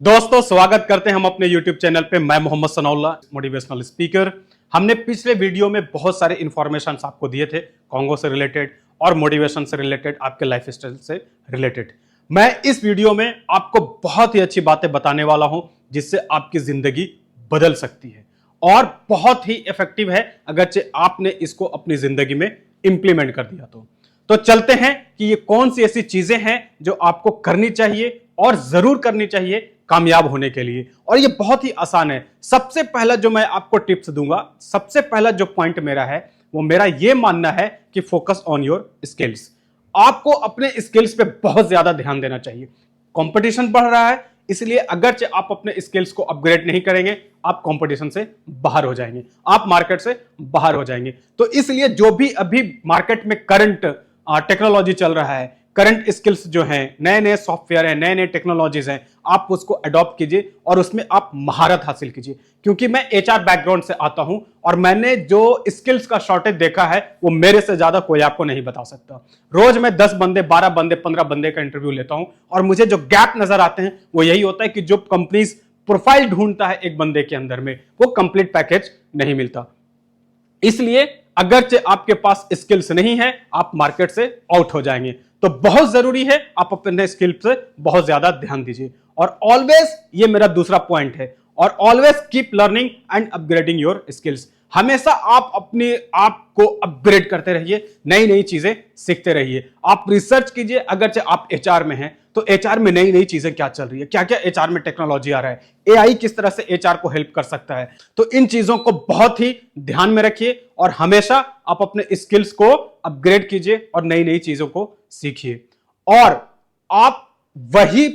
दोस्तों स्वागत करते हैं हम अपने YouTube चैनल पे। मैं मोहम्मद सनाउल्लाह, मोटिवेशनल स्पीकर। हमने पिछले वीडियो में बहुत सारे इंफॉर्मेशन आपको दिए थे कॉन्गो से रिलेटेड और मोटिवेशन से रिलेटेड, आपके लाइफ स्टाइल से रिलेटेड। मैं इस वीडियो में आपको बहुत ही अच्छी बातें बताने वाला हूं जिससे आपकी जिंदगी बदल सकती है और बहुत ही इफेक्टिव है अगरचे आपने इसको अपनी जिंदगी में इंप्लीमेंट कर दिया तो चलते हैं कि ये कौन सी ऐसी चीजें हैं जो आपको करनी चाहिए और जरूर करनी चाहिए कामयाब होने के लिए। और ये बहुत ही आसान है। सबसे पहला जो मैं आपको टिप्स दूंगा, सबसे पहला जो पॉइंट मेरा है वो मेरा ये मानना है कि फोकस ऑन योर स्किल्स। आपको अपने स्किल्स पे बहुत ज्यादा ध्यान देना चाहिए। कंपटीशन बढ़ रहा है, इसलिए अगरचे आप अपने स्किल्स को अपग्रेड नहीं करेंगे आप कंपटीशन से बाहर हो जाएंगे, आप मार्केट से बाहर हो जाएंगे। तो इसलिए जो भी अभी मार्केट में करंट टेक्नोलॉजी चल रहा है, करंट स्किल्स जो हैं, नए नए सॉफ्टवेयर हैं, नए नए टेक्नोलॉजीज हैं, आप उसको अडॉप्ट कीजिए और उसमें आप महारत हासिल कीजिए। क्योंकि मैं एचआर बैकग्राउंड से आता हूं और मैंने जो स्किल्स का शॉर्टेज देखा है वो मेरे से ज्यादा कोई आपको नहीं बता सकता। रोज मैं 10 बंदे, 12 बंदे, 15 बंदे का इंटरव्यू लेता हूं और मुझे जो गैप नजर आते हैं वो यही होता है कि जो कंपनीज प्रोफाइल ढूंढता है एक बंदे के अंदर में, वो कंप्लीट पैकेज नहीं मिलता। इसलिए अगरचे आपके पास स्किल्स नहीं है आप मार्केट से आउट हो जाएंगे। तो बहुत जरूरी है आप अपने स्किल पे बहुत ज्यादा ध्यान दीजिए। और ऑलवेज, ये मेरा दूसरा पॉइंट है, और always keep learning and upgrading your skills. हमेशा आप अपने आप को अपग्रेड करते रहिए, नई नई चीजें सीखते रहिए। आप रिसर्च कीजिए, अगरचे आप एचआर में हैं तो एचआर में नई नई चीजें क्या चल रही है, क्या क्या एचआर में टेक्नोलॉजी आ रहा है, एआई किस तरह से एचआर को हेल्प कर सकता है। तो इन चीजों को बहुत ही ध्यान में रखिए और हमेशा आप अपने स्किल्स को अपग्रेड कीजिए और नई नई चीजों को सीखिए। और आप वही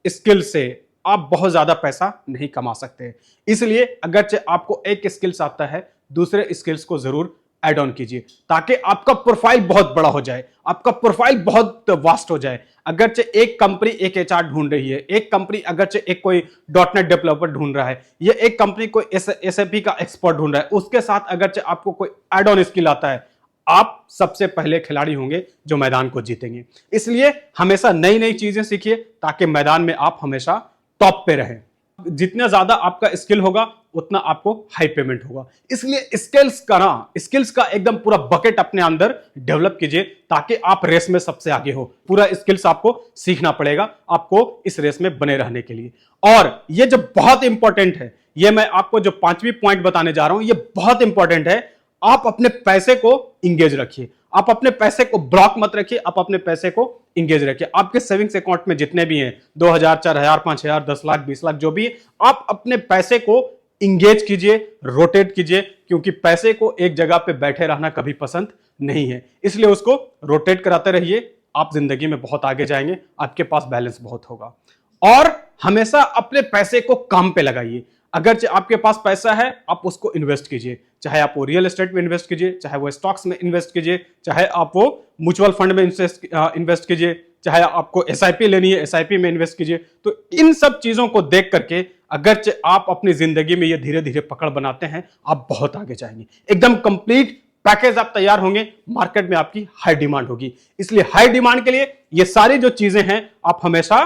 स्किल से आप बहुत ज्यादा पैसा नहीं कमा सकते, इसलिए अगरचे आपको एक स्किल्स आता है दूसरे स्किल्स को जरूर ऐड ऑन कीजिए ताकि आपका प्रोफाइल बहुत बड़ा हो जाए, आपका प्रोफाइल बहुत वास्ट हो जाए। अगरचे एक कंपनी एक एचआर ढूंढ रही है, एक कंपनी अगरचे एक कोई डॉटनेट डेवलपर ढूंढ रहा है, ये एक कंपनी कोई एसएपी का एक्सपर्ट ढूंढ रहा है, उसके साथ अगरचे आपको कोई ऐड ऑन स्किल आता है, आप सबसे पहले खिलाड़ी होंगे जो मैदान को जीतेंगे। इसलिए हमेशा नई नई चीजें सीखिए ताकि मैदान में आप हमेशा टॉप पे रहें। जितना ज्यादा आपका स्किल होगा उतना आपको हाई पेमेंट होगा। इसलिए स्किल्स का एकदम पूरा बकेट अपने अंदर डेवलप कीजिए ताकि आप रेस में सबसे आगे हो। पूरा स्किल्स आपको सीखना पड़ेगा आपको इस रेस में बने रहने के लिए। और ये जो बहुत इंपॉर्टेंट है, ये मैं आपको जो 5वीं पॉइंट बताने जा रहा हूं, ये बहुत इंपॉर्टेंट है। आप अपने पैसे को इंगेज रखिए, आप अपने पैसे को ब्लॉक मत रखिए, आप अपने पैसे को इंगेज रखिए। आपके सेविंग्स अकाउंट में जितने भी हैं, 2000, 4000, 5000, 10 लाख, 20 लाख, जो भी, आप अपने पैसे को इंगेज कीजिए, रोटेट कीजिए, क्योंकि पैसे को एक जगह पे बैठे रहना कभी पसंद नहीं है। इसलिए उसको रोटेट कराते रहिए, आप जिंदगी में बहुत आगे जाएंगे, आपके पास बैलेंस बहुत होगा। और हमेशा अपने पैसे को काम पे लगाइए। अगर आपके पास पैसा है आप उसको इन्वेस्ट कीजिए, चाहे आप वो रियल एस्टेट में इन्वेस्ट कीजिए, चाहे वो स्टॉक्स में इन्वेस्ट कीजिए, चाहे आप वो म्यूचुअल फंड में इन्वेस्ट कीजिए, चाहे आपको एसआईपी लेनी है एसआईपी में इन्वेस्ट कीजिए। तो इन सब चीजों को देख करके अगर आप अपनी जिंदगी में ये धीरे धीरे पकड़ बनाते हैं, आप बहुत आगे जाएंगे। एकदम कंप्लीट पैकेज आप तैयार होंगे, मार्केट में आपकी हाई डिमांड होगी। इसलिए हाई डिमांड के लिए ये सारी जो चीजें हैं आप हमेशा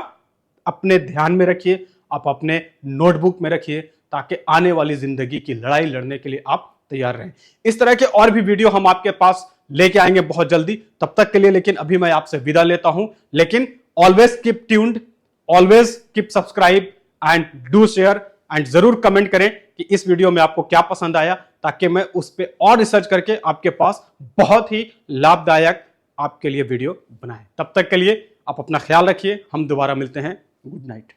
अपने ध्यान में रखिए, आप अपने नोटबुक में रखिए, ताकि आने वाली जिंदगी की लड़ाई लड़ने के लिए आप तैयार रहें। इस तरह के और भी वीडियो हम आपके पास लेके आएंगे बहुत जल्दी। तब तक के लिए लेकिन अभी मैं आपसे विदा लेता हूं। लेकिन always keep tuned, always keep subscribe and do share and जरूर कमेंट करें कि इस वीडियो में आपको क्या पसंद आया, ताकि मैं उस पर और रिसर्च करके आपके पास बहुत ही लाभदायक आपके लिए वीडियो बनाए। तब तक के लिए आप अपना ख्याल रखिए, हम दोबारा मिलते हैं। Good night.